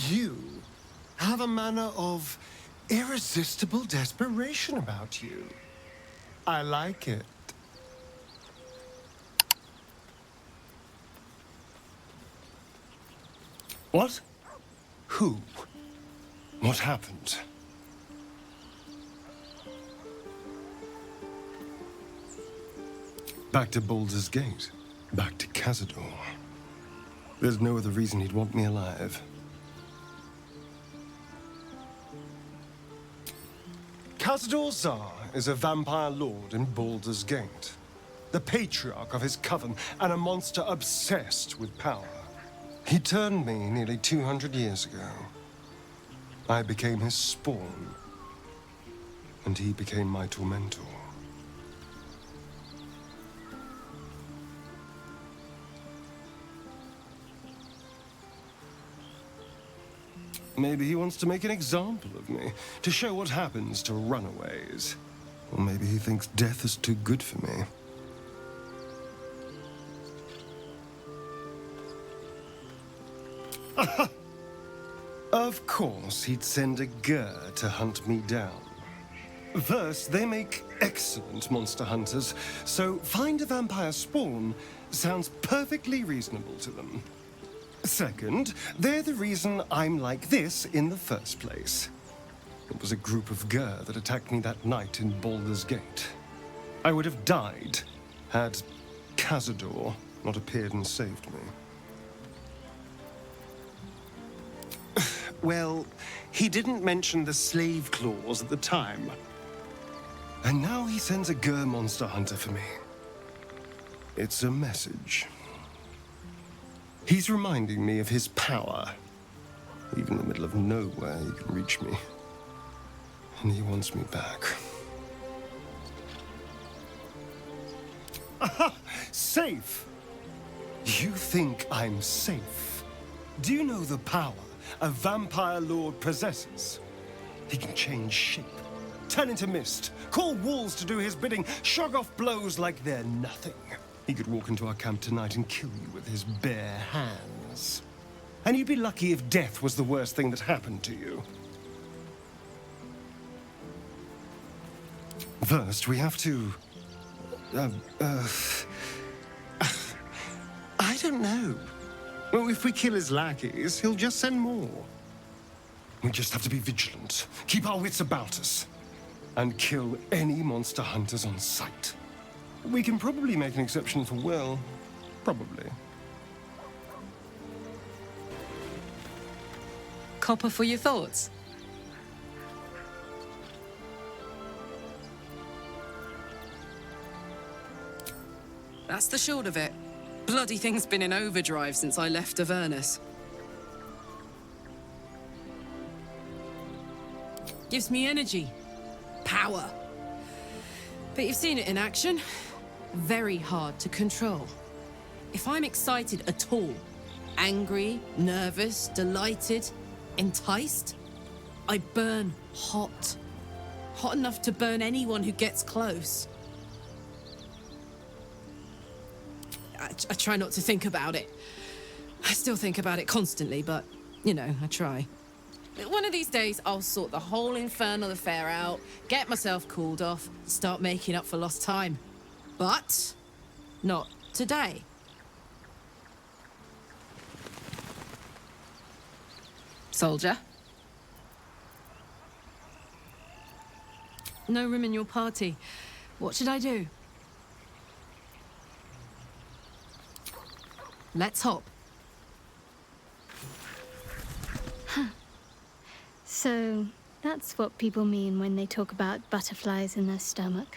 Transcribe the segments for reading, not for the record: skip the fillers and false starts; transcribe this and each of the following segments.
You have a manner of irresistible desperation about you. I like it. What? Who? What happened? Back to Baldur's Gate. Back to Cazador. There's no other reason he'd want me alive. Cazador Czar is a vampire lord in Baldur's Gate. The patriarch of his coven and a monster obsessed with power. He turned me nearly 200 years ago. I became his spawn, and he became my tormentor. Maybe he wants to make an example of me, to show what happens to runaways. Or maybe he thinks death is too good for me. Of course, he'd send a Gur to hunt me down. First, they make excellent monster hunters, so find a vampire spawn sounds perfectly reasonable to them. Second, they're the reason I'm like this in the first place. It was a group of Gur that attacked me that night in Baldur's Gate. I would have died had Cazador not appeared and saved me. Well, he didn't mention the slave clause at the time. And now he sends a Gur monster hunter for me. It's a message. He's reminding me of his power. Even in the middle of nowhere, he can reach me. And he wants me back. Aha! Safe! You think I'm safe? Do you know the power a vampire lord possesses? He can change shape, turn into mist, call walls to do his bidding, shrug off blows like they're nothing. He could walk into our camp tonight and kill you with his bare hands. And you'd be lucky if death was the worst thing that happened to you. First, we have to... I don't know. Well, if we kill his lackeys, he'll just send more. We just have to be vigilant, keep our wits about us, and kill any monster hunters on sight. We can probably make an exception for Will. Probably. Copper for your thoughts? That's the short of it. Bloody thing's been in overdrive since I left Avernus. Gives me energy. Power. But you've seen it in action. Very hard to control. If I'm excited at all, angry, nervous, delighted, enticed, I burn hot. Hot enough to burn anyone who gets close. I try not to think about it. I still think about it constantly, but, you know, I try. One of these days, I'll sort the whole infernal affair out, get myself cooled off, start making up for lost time. But not today. Soldier? No room in your party. What should I do? Let's hop. So, that's what people mean when they talk about butterflies in their stomach.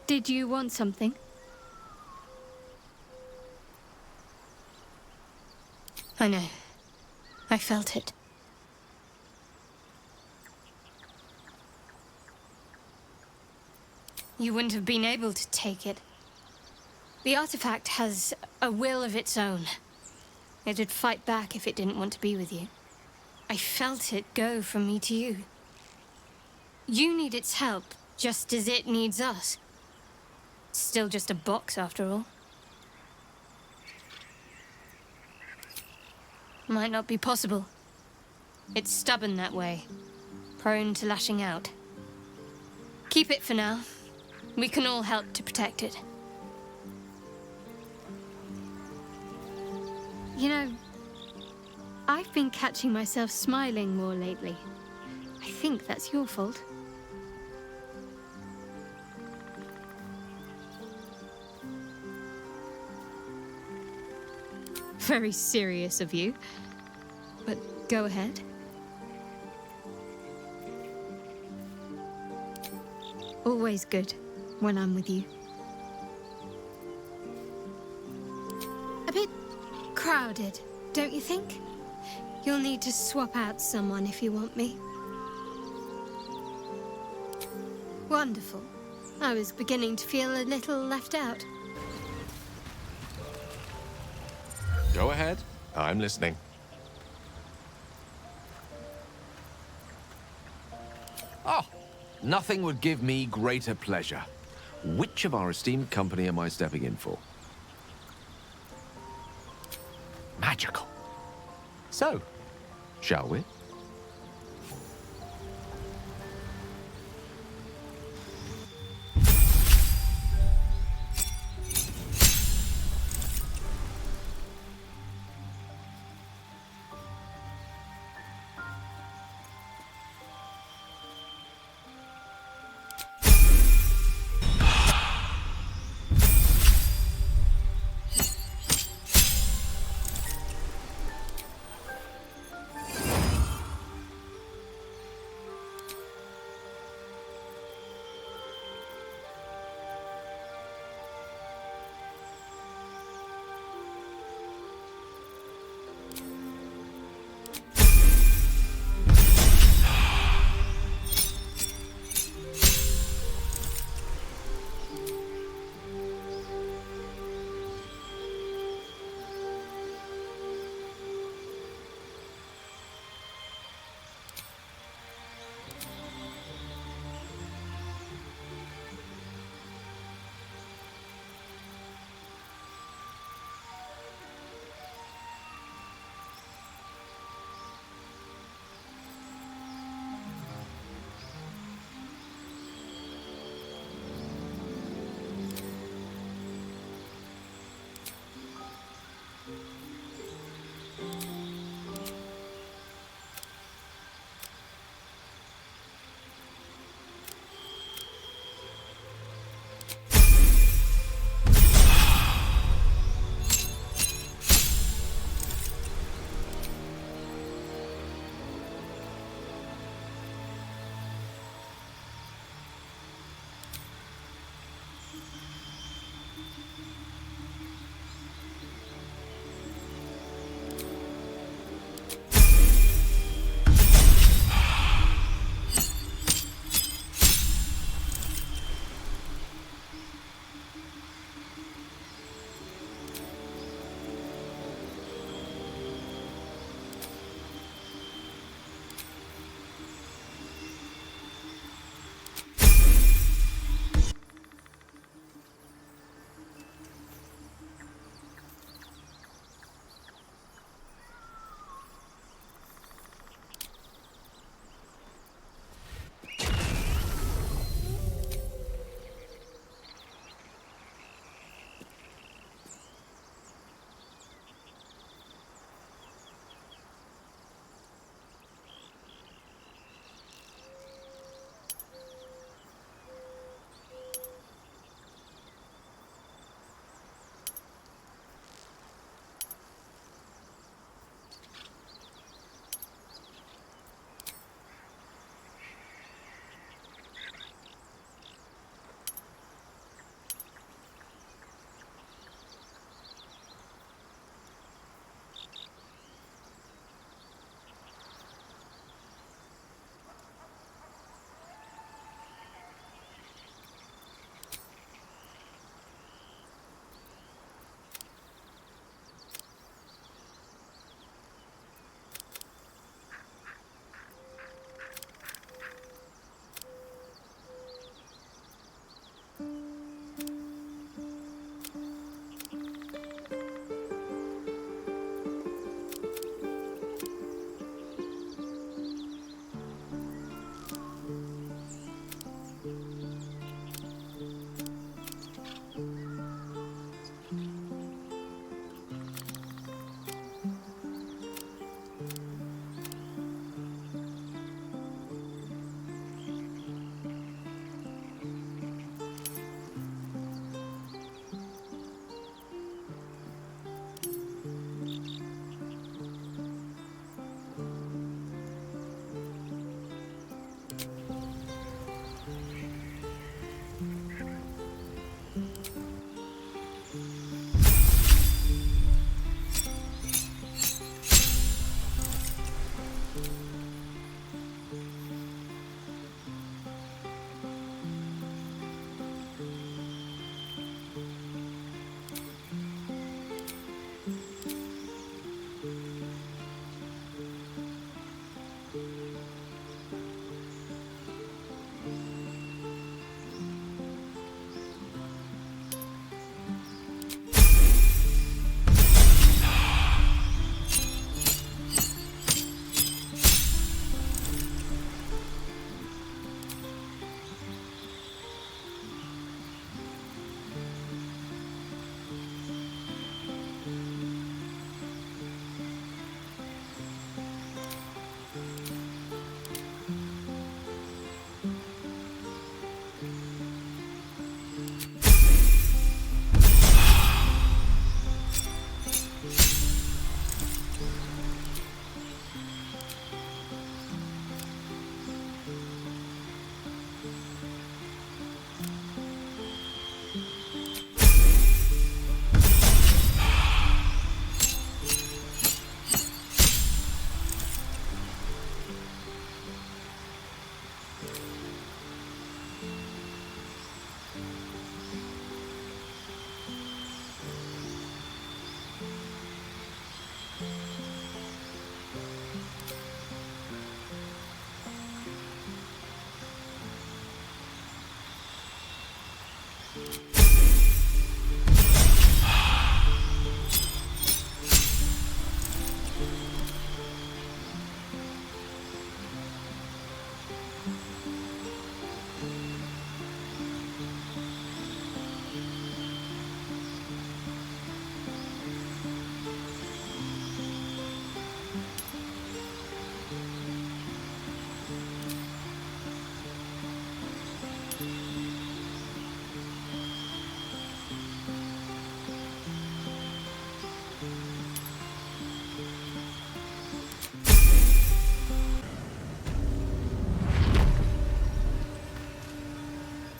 Did you want something? I know. I felt it. You wouldn't have been able to take it. The artifact has a will of its own. It'd fight back if it didn't want to be with you. I felt it go from me to you. You need its help, just as it needs us. It's still just a box, after all. might not be possible. It's stubborn that way, prone to lashing out. Keep it for now. We can all help to protect it. You know, I've been catching myself smiling more lately. I think that's your fault. Very serious of you. But go ahead. Always good when I'm with you. A bit crowded, don't you think? You'll need to swap out someone if you want me. Wonderful. I was beginning to feel a little left out. Go ahead. I'm listening. Oh, nothing would give me greater pleasure. Which of our esteemed company am I stepping in for? Magical. So, shall we?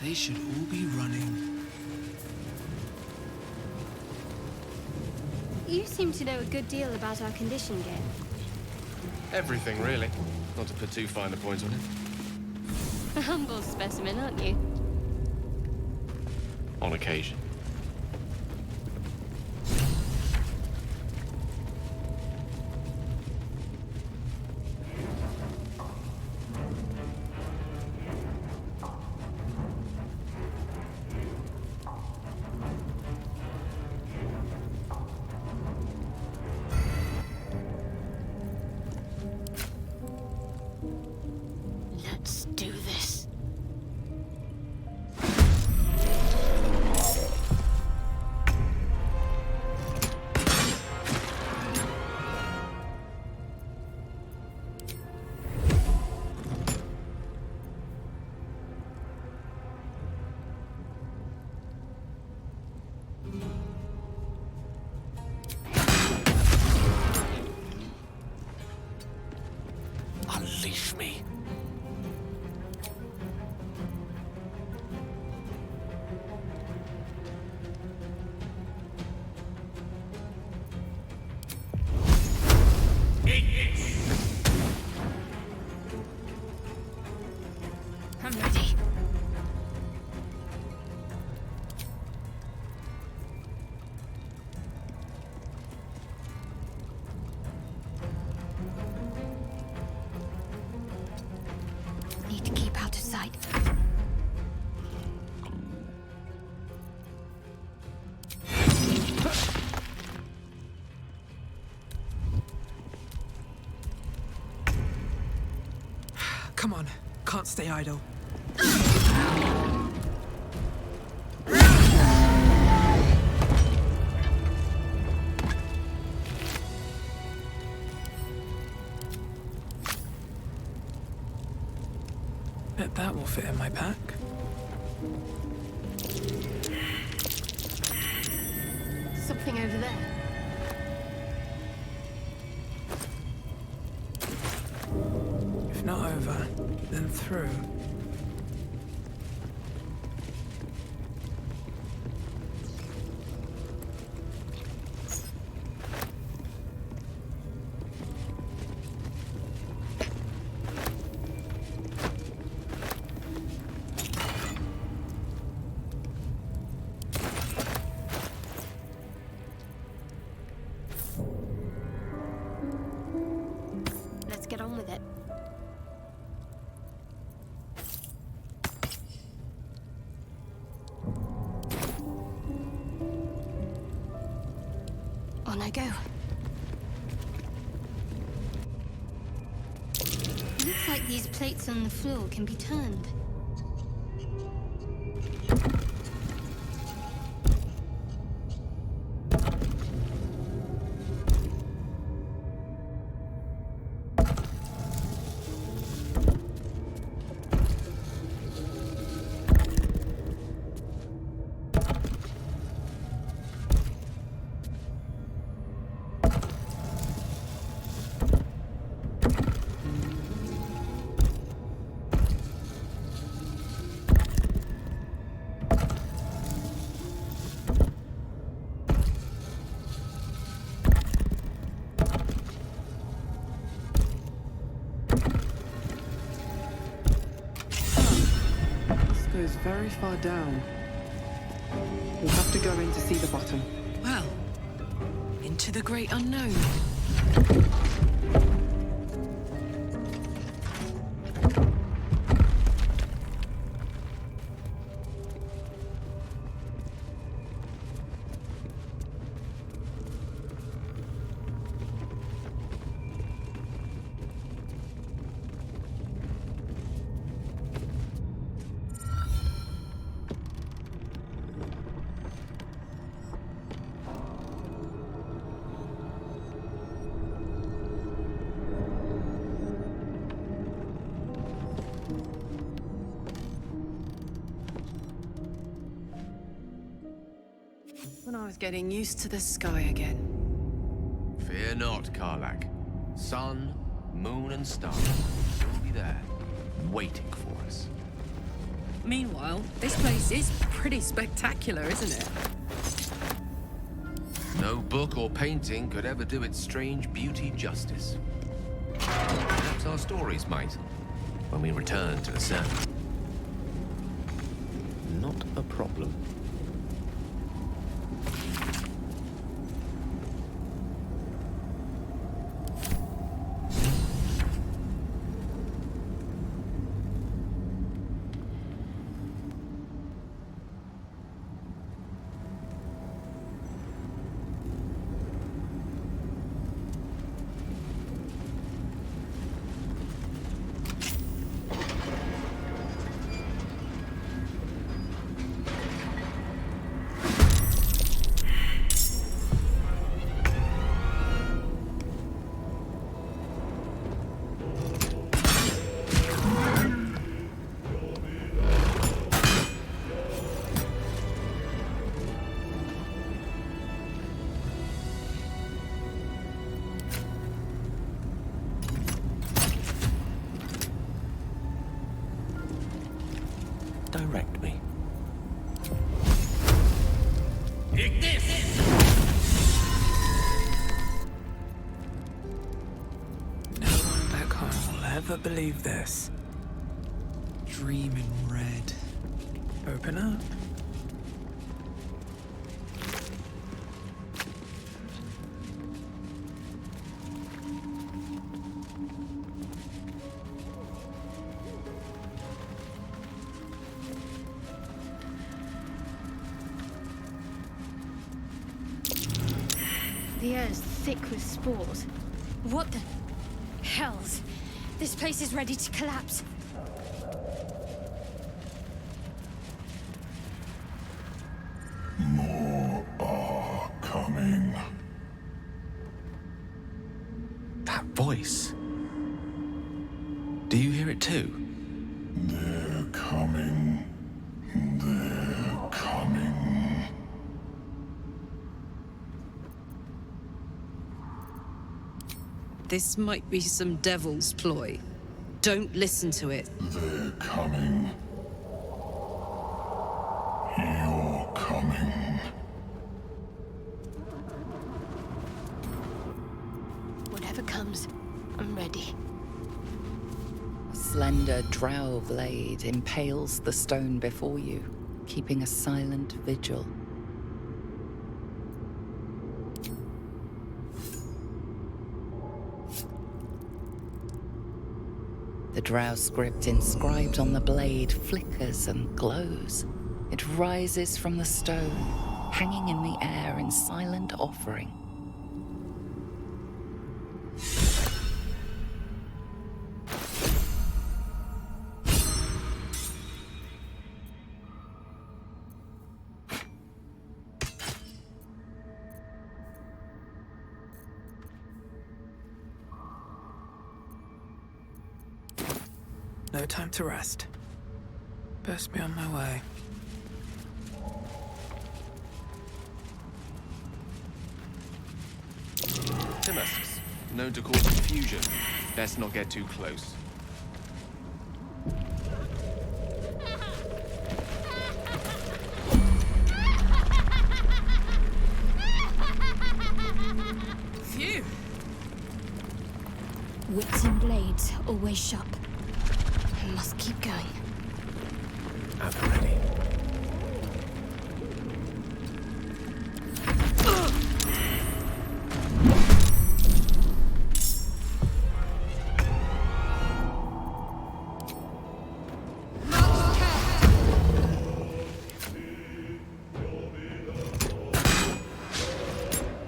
They should all be running. You seem to know a good deal about our condition game. Everything, really. Not to put too fine a point on it. A humble specimen, aren't you? On occasion. Let's do this. Unleash me. I'm ready. Need to keep out of sight. Come on, can't stay idle. Bet that will fit in my pack. Something over there. If not over, then through. go. Looks like these plates on the floor can be turned. Goes very far down. We'll have to go in to see the bottom. Well, into the great unknown. When I was getting used to the sky again. Fear not, Karlach. Sun, moon, and stars will be there, waiting for us. Meanwhile, this place is pretty spectacular, isn't it? No book or painting could ever do its strange beauty justice. Perhaps our stories might, when we return to the surface. Not a problem. Direct me. No one back home will ever believe this. Dream in red. Open up. The air's thick with spores. What the hells? This place is ready to collapse. More are coming. That voice. Do you hear it too? They're coming. They're coming. This might be some devil's ploy. Don't listen to it. They're coming. You're coming. Whatever comes, I'm ready. Slender drow blade impales the stone before you, keeping a silent vigil. The drow script inscribed on the blade flickers and glows. It rises from the stone, hanging in the air in silent offering. No time to rest. Best be on my way. Damascus, known to cause confusion. Best not get too close. Phew! Wits and blades, always sharp. I must keep going. At the ready.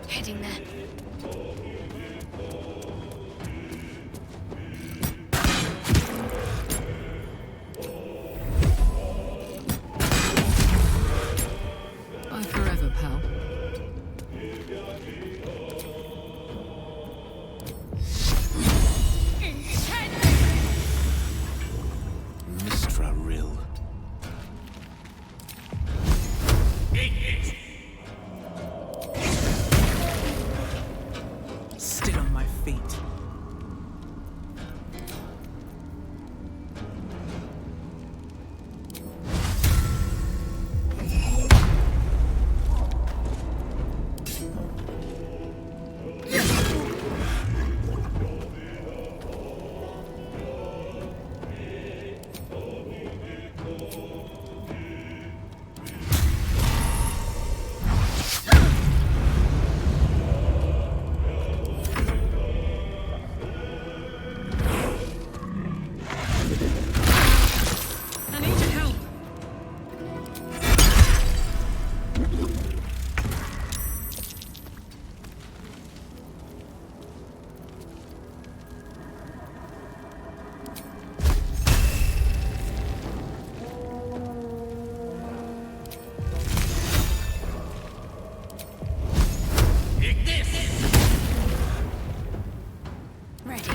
Heading there. Bye forever, pal. Mistra Rill. Still on my feet. I need your help. Ready.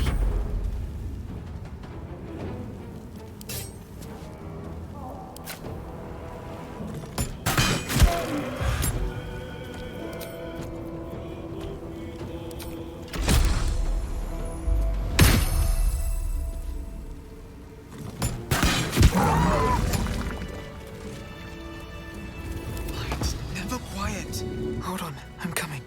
Light, never quiet. Hold on, I'm coming.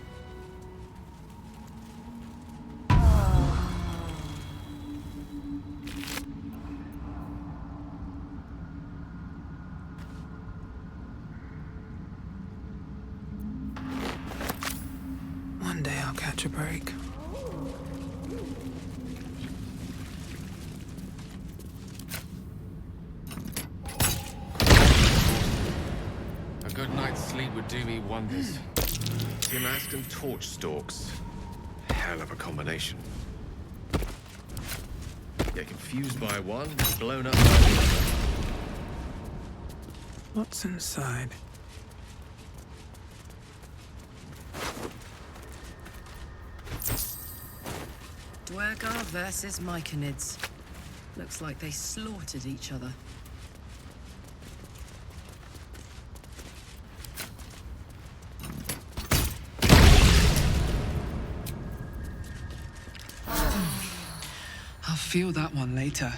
One day I'll catch a break. A good night's sleep would do me wonders. Damask and torch stalks. Hell of a combination. Get confused by one, blown up by the other. What's inside? Dwergar versus Myconids. Looks like they slaughtered each other. I'll feel that one later.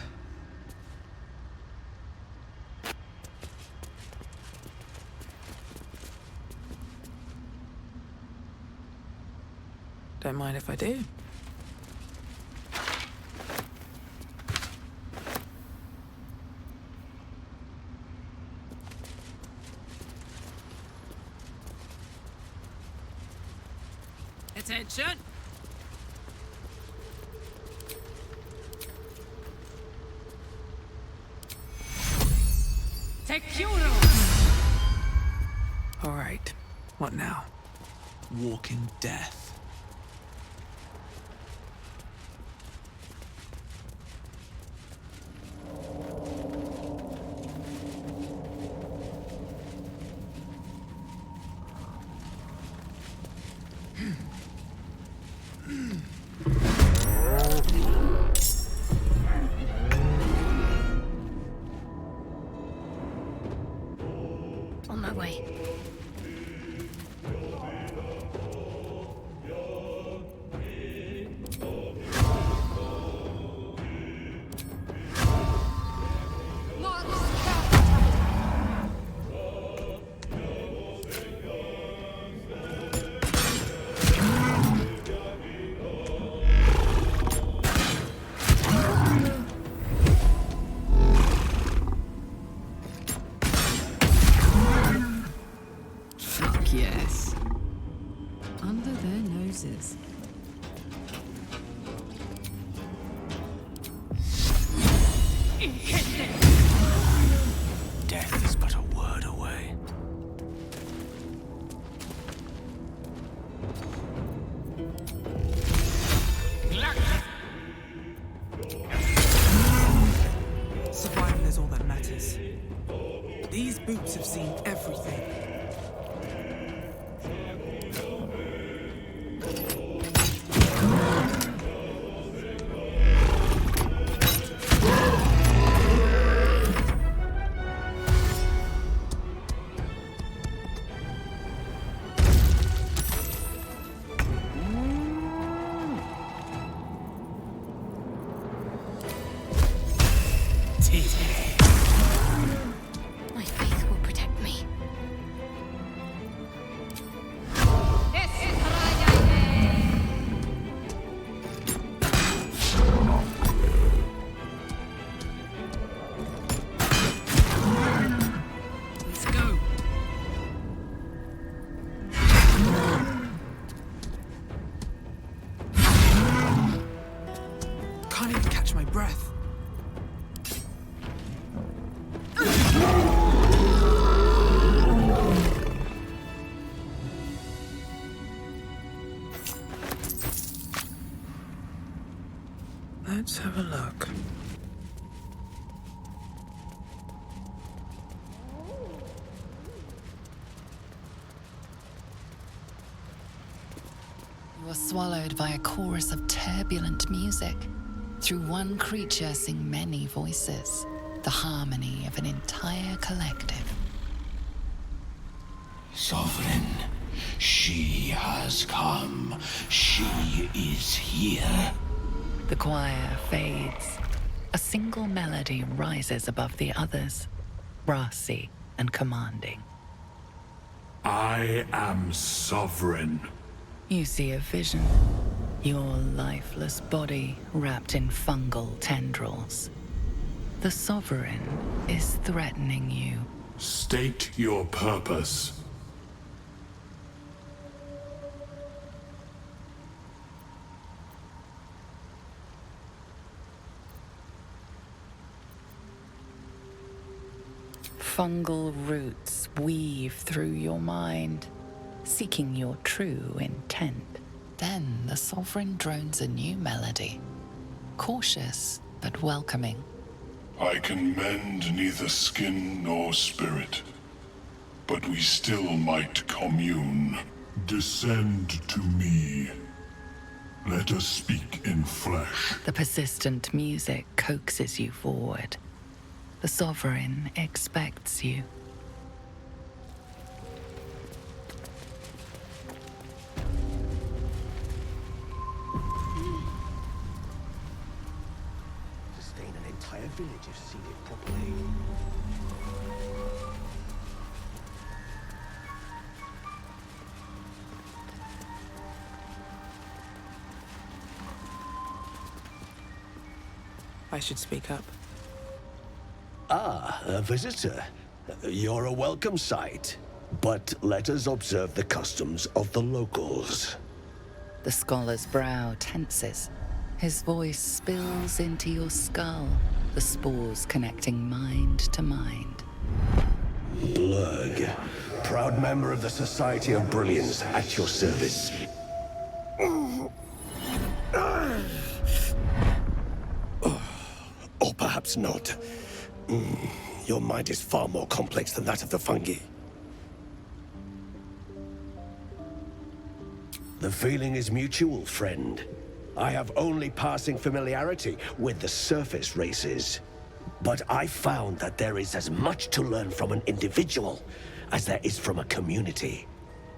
Don't mind if I do. Attention! Securo! All right. What now? Walking death. Death is but a word away. Survival is all that matters. These boots have seen everything. My faith will protect me. Let's go. Can't even catch my breath. Let's have a look. You are swallowed by a chorus of turbulent music. Through one creature sing many voices, the harmony of an entire collective. Sovereign, she has come. She is here. The choir fades. A single melody rises above the others, brassy and commanding. I am sovereign. You see a vision. Your lifeless body wrapped in fungal tendrils. The Sovereign is threatening you. State your purpose. Fungal roots weave through your mind, seeking your true intent. Then the Sovereign drones a new melody, cautious but welcoming. I can mend neither skin nor spirit, but we still might commune. Descend to me. Let us speak in flesh. The persistent music coaxes you forward. The Sovereign expects you. Sustain an entire village if seeded properly. I should speak up. Ah, a visitor. You're a welcome sight. But let us observe the customs of the locals. The scholar's brow tenses. His voice spills into your skull, the spores connecting mind to mind. Blurg, proud member of the Society of Brilliance, at your service. Or perhaps not. Your mind is far more complex than that of the fungi. The feeling is mutual, friend. I have only passing familiarity with the surface races. But I found that there is as much to learn from an individual as there is from a community.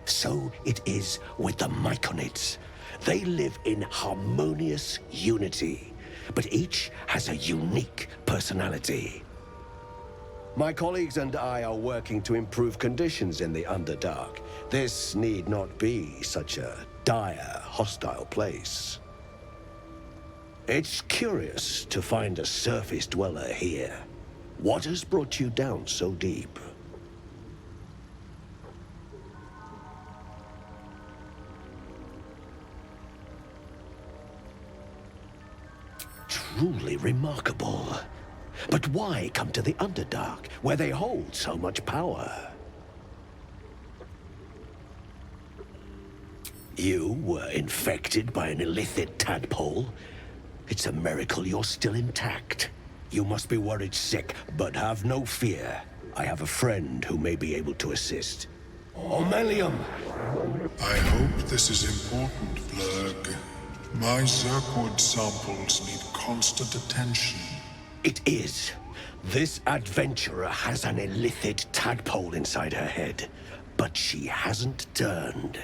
So it is with the Myconids. They live in harmonious unity, but each has a unique personality. My colleagues and I are working to improve conditions in the Underdark. This need not be such a dire, hostile place. It's curious to find a surface dweller here. What has brought you down so deep? Truly remarkable. But why come to the Underdark, where they hold so much power? You were infected by an illicit tadpole? It's a miracle you're still intact. You must be worried sick, but have no fear. I have a friend who may be able to assist. Omeluum! I hope this is important, Blurg. My Zirkwood samples need constant attention. It is. This adventurer has an illicit tadpole inside her head, but she hasn't turned.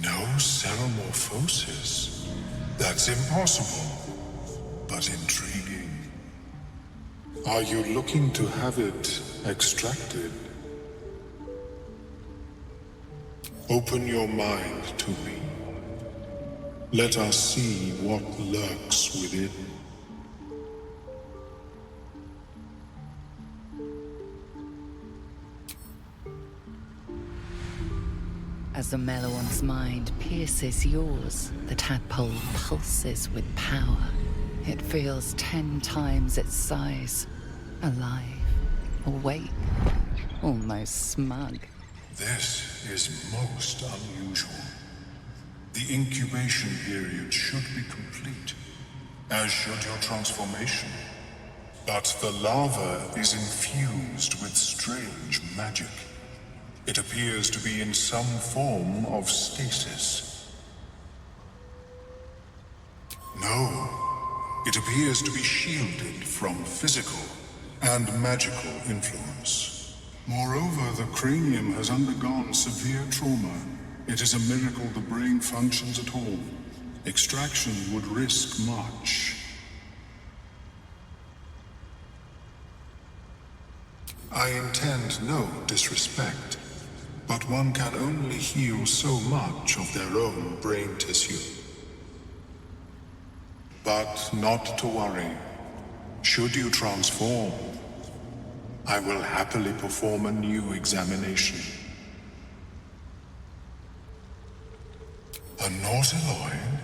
No ceremorphosis? That's impossible, but intriguing. Are you looking to have it extracted? Open your mind to me. Let us see what lurks within. As Omeluum's mind pierces yours, the tadpole pulses with power. It feels 10 times its size. Alive, awake, almost smug. This is most unusual. The incubation period should be complete, as should your transformation. But the larva is infused with strange magic. It appears to be in some form of stasis. No, it appears to be shielded from physical and magical influence. Moreover, the cranium has undergone severe trauma. It is a miracle the brain functions at all. Extraction would risk much. I intend no disrespect, but one can only heal so much of their own brain tissue. But not to worry. Should you transform, I will happily perform a new examination. A Nautiloid?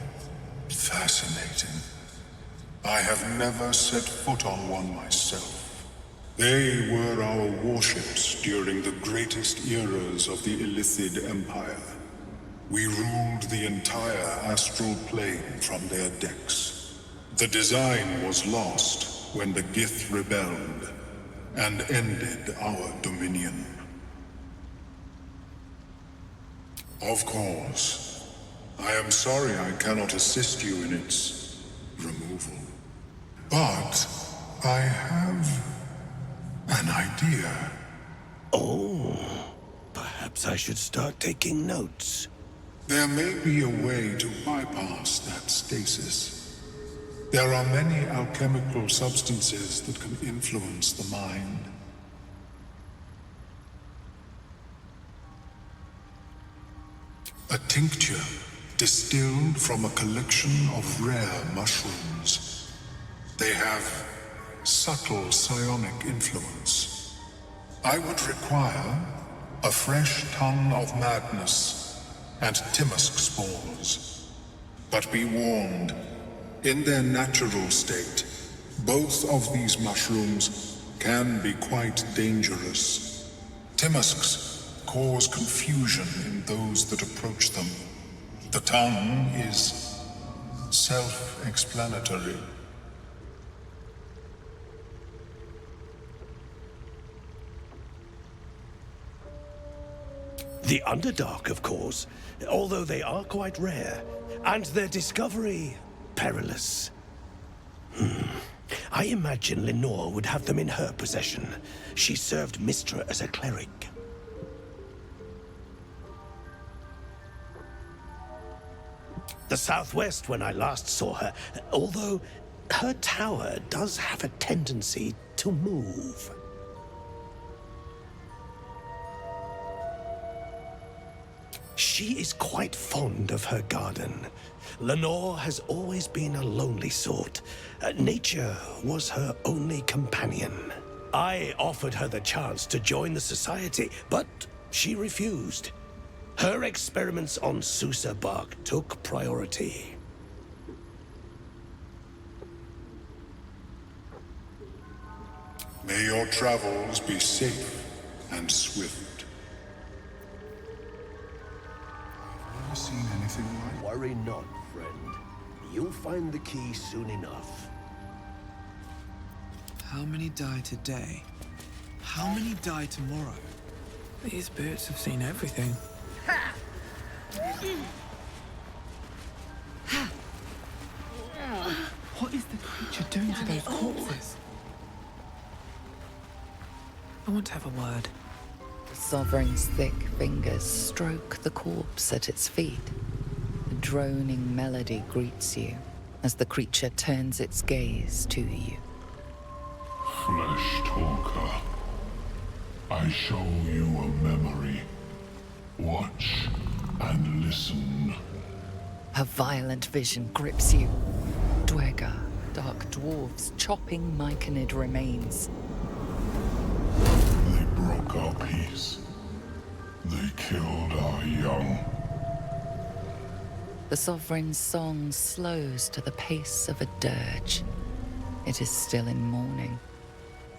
Fascinating. I have never set foot on one myself. They were our warships during the greatest eras of the Illithid Empire. We ruled the entire astral plane from their decks. The design was lost when the Gith rebelled and ended our dominion. Of course, I am sorry I cannot assist you in its removal. But I have an idea. Oh, perhaps I should start taking notes. There may be a way to bypass that stasis. There are many alchemical substances that can influence the mind. A tincture distilled from a collection of rare mushrooms. They have subtle psionic influence. I would require a fresh ton of madness and Timusk spores. But be warned, in their natural state, both of these mushrooms can be quite dangerous. Timusks cause confusion in those that approach them. The tongue is self-explanatory. The Underdark, of course, although they are quite rare, and their discovery perilous. I imagine Lenore would have them in her possession. She served Mystra as a cleric. The southwest when I last saw her, although her tower does have a tendency to move. She is quite fond of her garden. Lenore has always been a lonely sort. Nature was her only companion. I offered her the chance to join the society, but she refused. Her experiments on Susa bark took priority. May your travels be safe and swift. Have you ever seen anything like? Worry not, friend. You'll find the key soon enough. How many die today? How many die tomorrow? These boots have seen everything. What is the creature doing to those corpses? I want to have a word. The Sovereign's thick fingers stroke the corpse at its feet. A droning melody greets you as the creature turns its gaze to you. Flesh talker. I show you a memory. Watch and listen. A violent vision grips you. Dwergar, dark dwarves chopping Myconid remains. They broke our peace. They killed our young. The Sovereign's song slows to the pace of a dirge. It is still in mourning.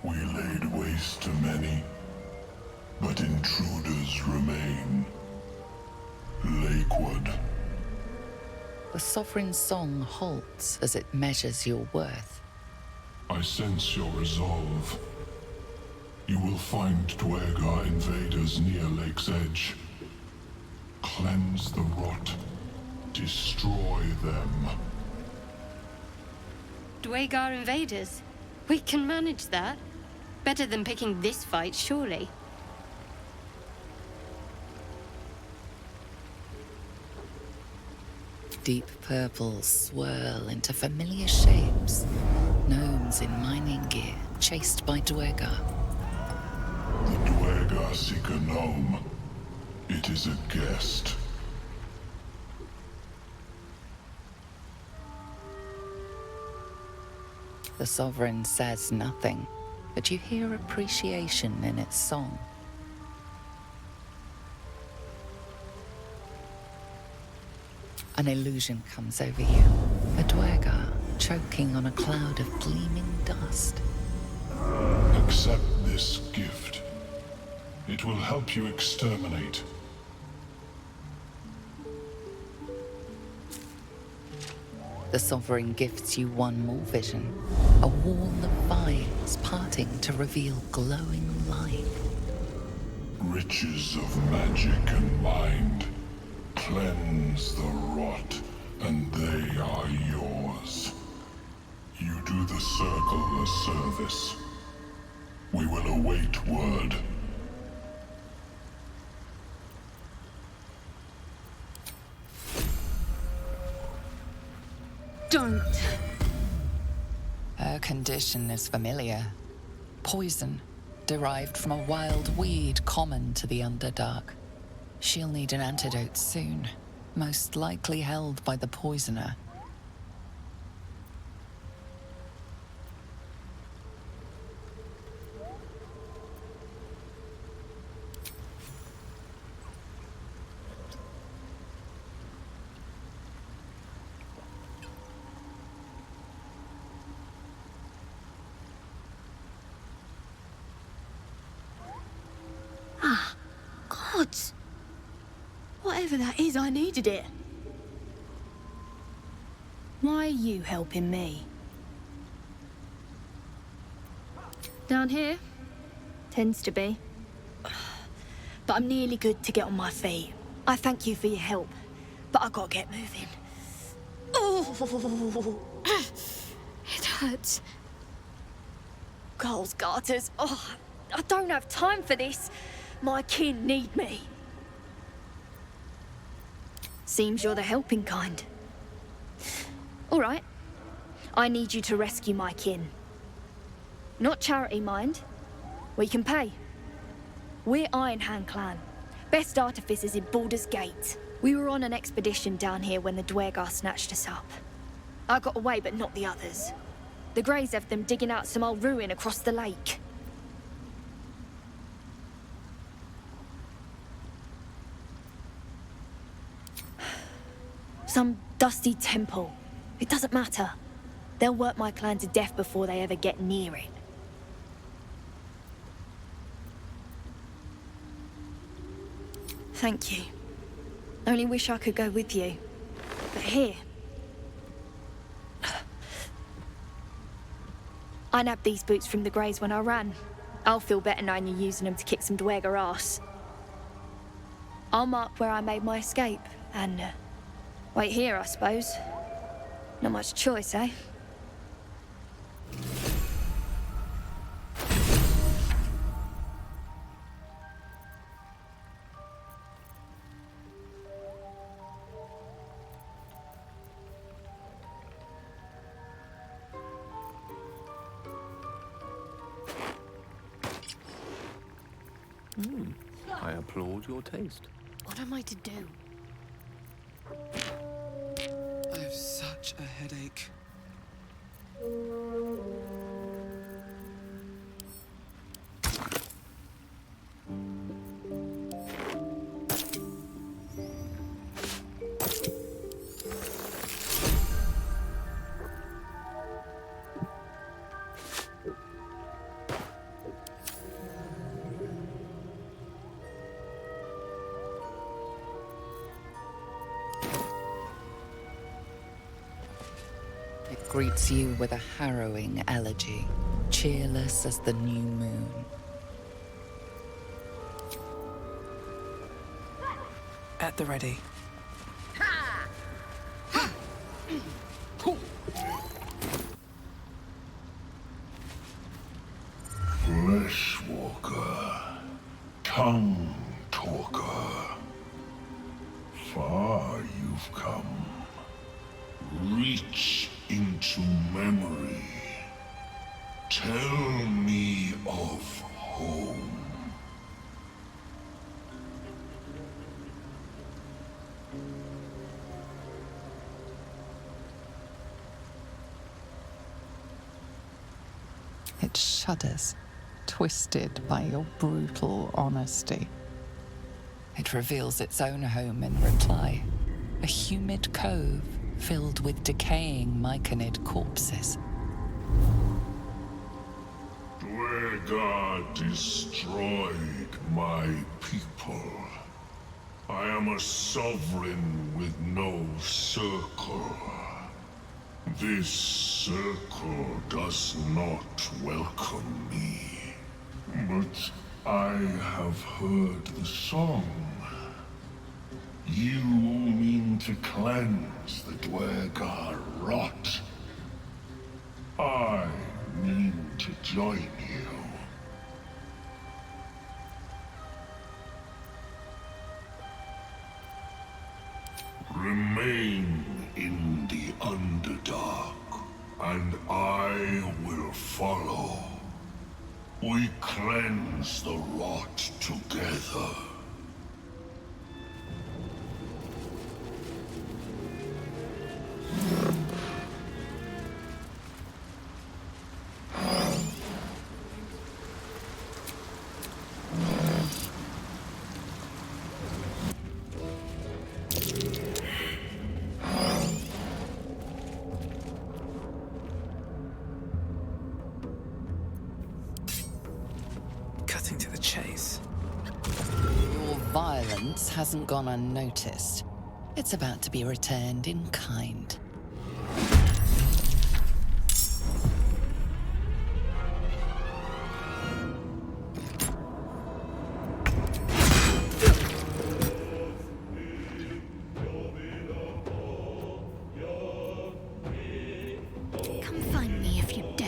We laid waste to many, but intruders remain. Lakeward. The Sovereign's song halts as it measures your worth. I sense your resolve. You will find Dwergar invaders near Lake's Edge. Cleanse the rot. Destroy them. Dwergar invaders? We can manage that. Better than picking this fight, surely. Deep purples swirl into familiar shapes. Gnomes in mining gear, chased by Dwergar. The Dwergar seek a gnome. It is a guest. The Sovereign says nothing, but you hear appreciation in its song. An illusion comes over you. A Dwergar choking on a cloud of gleaming dust. Accept this gift. It will help you exterminate. The Sovereign gifts you one more vision. A wall of vines parting to reveal glowing light. Riches of magic and mind. Cleanse the rot, and they are yours. You do the Circle a service. We will await word. Don't. Her condition is familiar. Poison, derived from a wild weed common to the Underdark. She'll need an antidote soon, most likely held by the poisoner. Gods! Whatever that is, I needed it. Why are you helping me? Down here? Tends to be. But I'm nearly good to get on my feet. I thank you for your help, but I gotta get moving. Oh! It hurts. Girls' garters. Oh, I don't have time for this. My kin need me. Seems you're the helping kind. All right. I need you to rescue my kin. Not charity, mind. We can pay. We're Iron Hand Clan. Best artificers in Baldur's Gate. We were on an expedition down here when the Dwergar snatched us up. I got away, but not the others. The Greys have them digging out some old ruin across the lake. Some dusty temple. It doesn't matter. They'll work my clan to death before they ever get near it. Thank you. Only wish I could go with you. But here... I nabbed these boots from the Greys when I ran. I'll feel better knowing you're using them to kick some Dwerger ass. I'll mark where I made my escape, and wait here, I suppose. Not much choice, eh? I applaud your taste. What am I to do? I have such a headache. Greets you with a harrowing elegy, cheerless as the new moon. At the ready. Fleshwalker, tongue talker. Far you've come. Reach into memory. Tell me of home. It shudders, twisted by your brutal honesty. It reveals its own home in reply, a humid cove filled with decaying Myconid corpses. Dwerg destroyed my people. I am a sovereign with no circle. This circle does not welcome me. But I have heard the song. You mean to cleanse the Dwergar rot. I mean to join you. Remain in the Underdark, and I will follow. We cleanse the rot together. Cutting to the chase. Your violence hasn't gone unnoticed. It's about to be returned in kind. Come find me if you dare.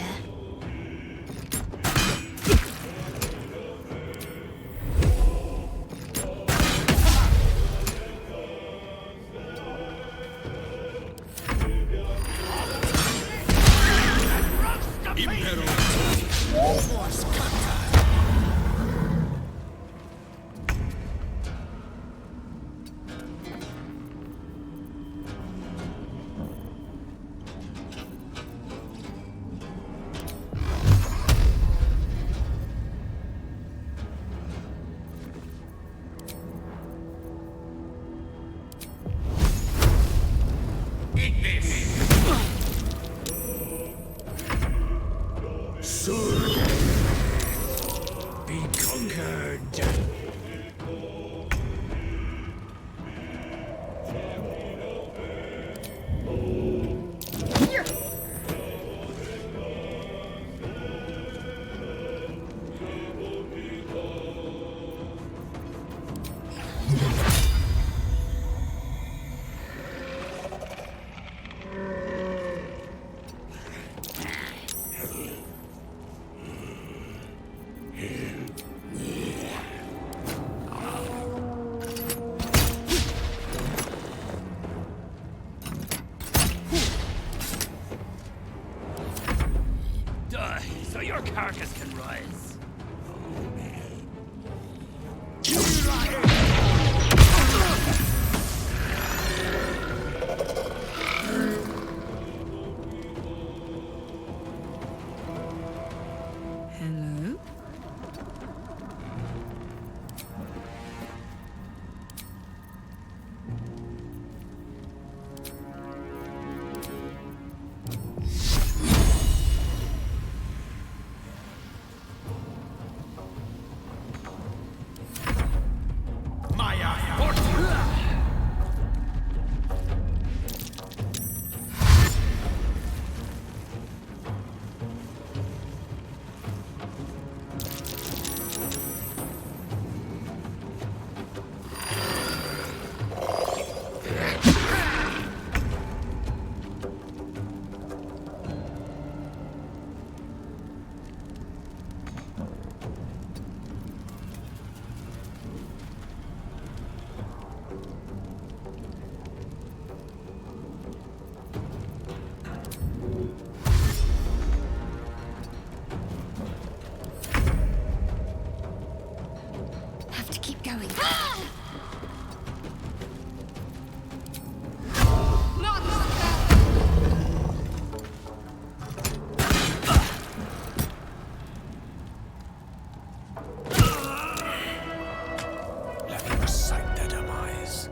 your carcass can rise. Hello? Have to keep going. Let me recite their demise.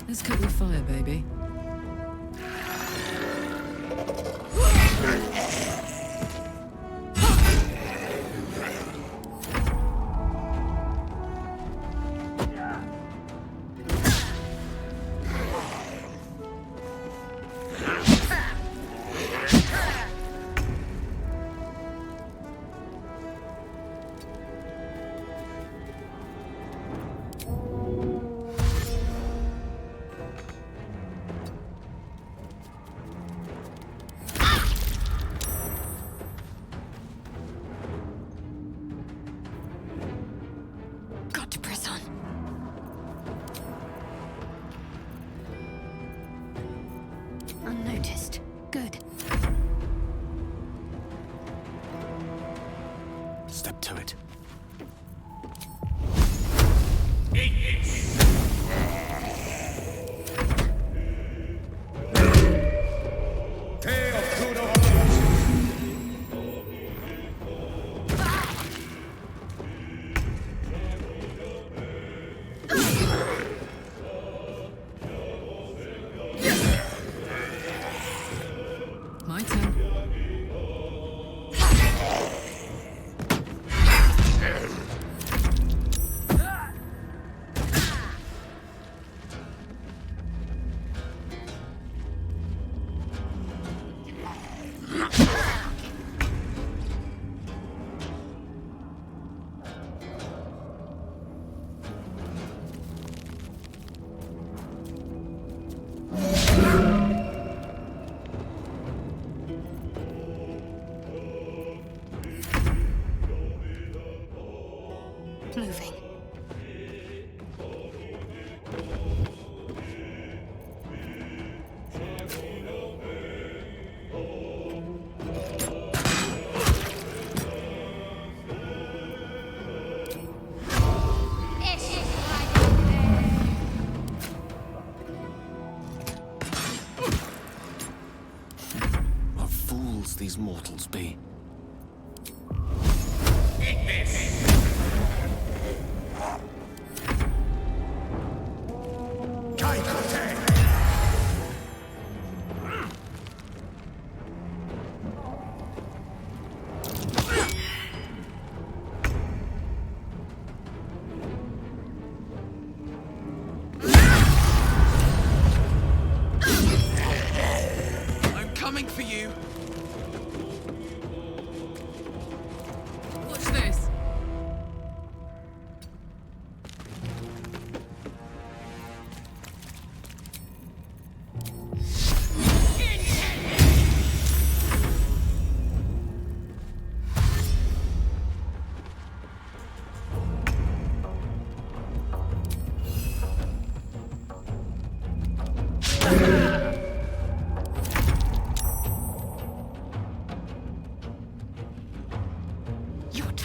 Let's cook with fire, baby. Got to press on. Unnoticed. Good. Step to it. My turn. Moving. What fools these mortals be.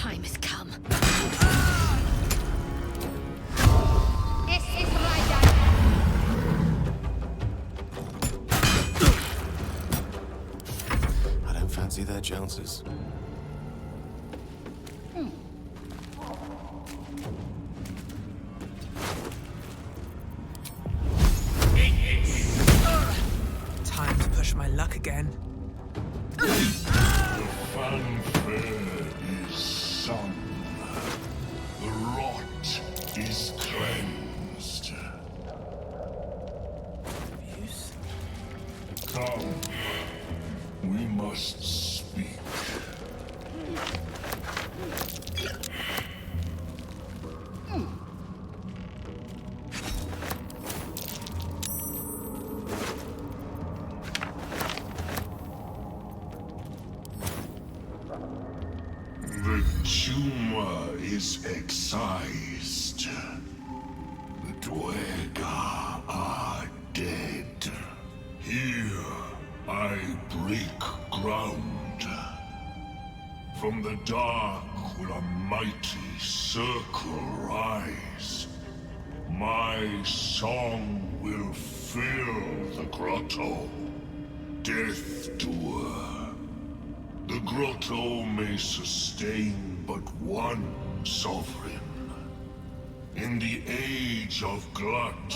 time has come. I don't fancy their chances. Time to push my luck again. The fanfare is sung. The rot is cleansed. Use? Come, we must speak. The tumor is excised. The Dwerga are dead. Here I break ground. From the dark will a mighty circle rise. My song will fill the grotto. Death Doer. The grotto may sustain but one sovereign. In the age of Glut,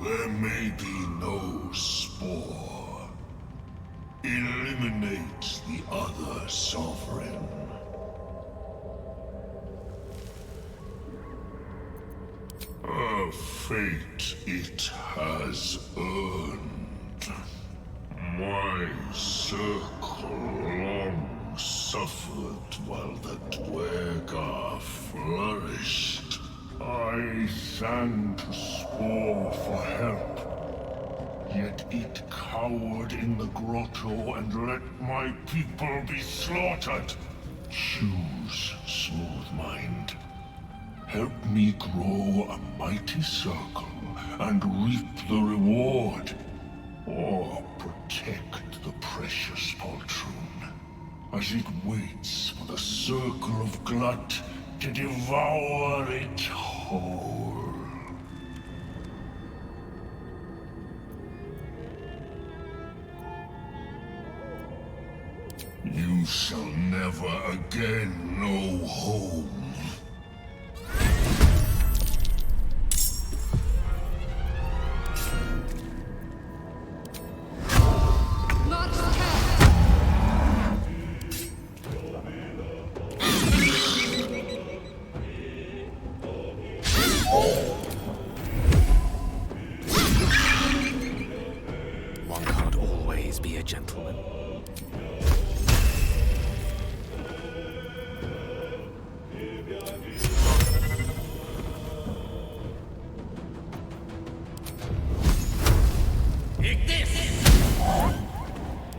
there may be no spore. Eliminate the other sovereign. A fate it has earned. My circle long suffered while the Dwerga flourished. I sang to Spore for help, yet it cowered in the grotto and let my people be slaughtered. Choose, Smooth Mind. Help me grow a mighty circle and reap the reward. Or protect the precious poltroon, as it waits for the circle of Glut to devour it whole. You shall never again know home. One can't always be a gentleman.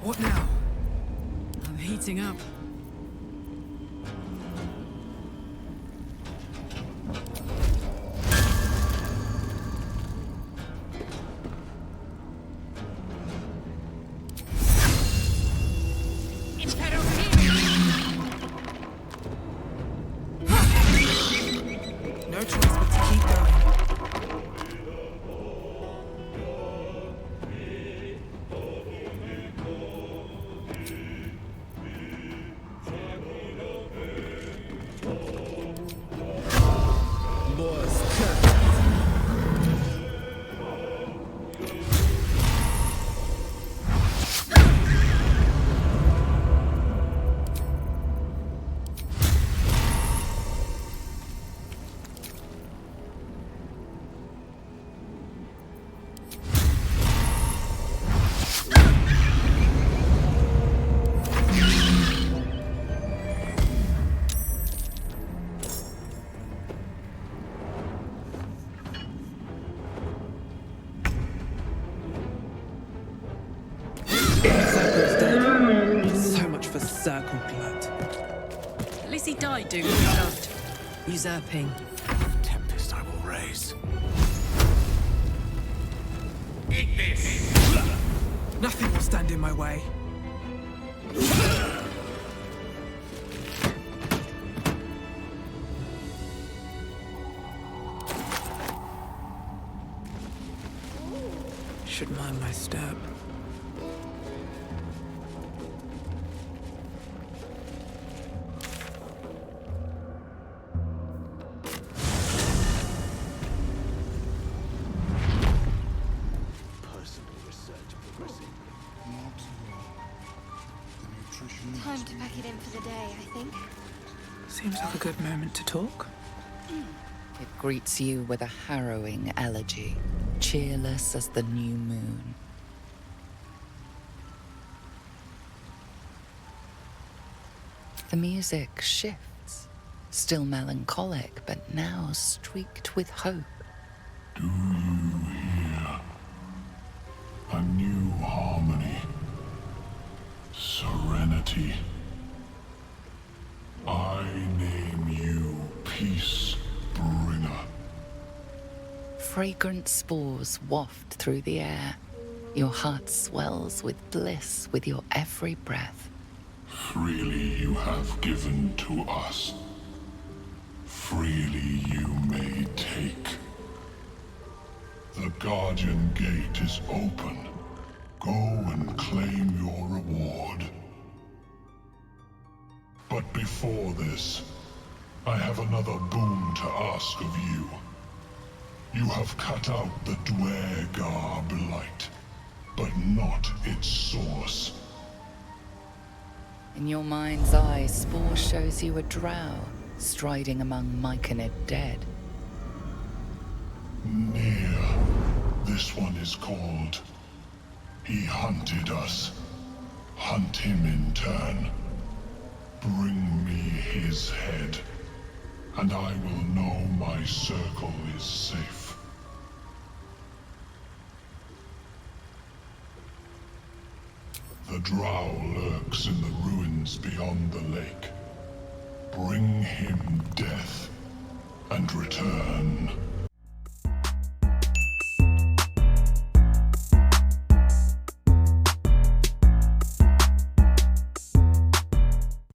What now? I'm heating up. No choice but to keep going. So much for Circle Glut. At least he died doing what he loved. Usurping. Tempest I will raise. Eat this! Nothing will stand in my way. Should mind my step. Time to pack it in for the day, I think. Seems like a good moment to talk. It greets you with a harrowing elegy, cheerless as the new moon. The music shifts, still melancholic, but now streaked with hope. Do you hear? A new harmony. Serenity. I name you Peace Bringer. Fragrant spores waft through the air. Your heart swells with bliss with your every breath. Freely you have given to us. Freely you may take. The Guardian Gate is open. Go and claim your reward. But before this, I have another boon to ask of you. You have cut out the Dwegar blight, but not its source. In your mind's eye, Spore shows you a drow striding among Myconid dead. Near. This one is called. He hunted us. Hunt him in turn. Bring me his head, and I will know my circle is safe. The drow lurks in the ruins beyond the lake. Bring him death, and return.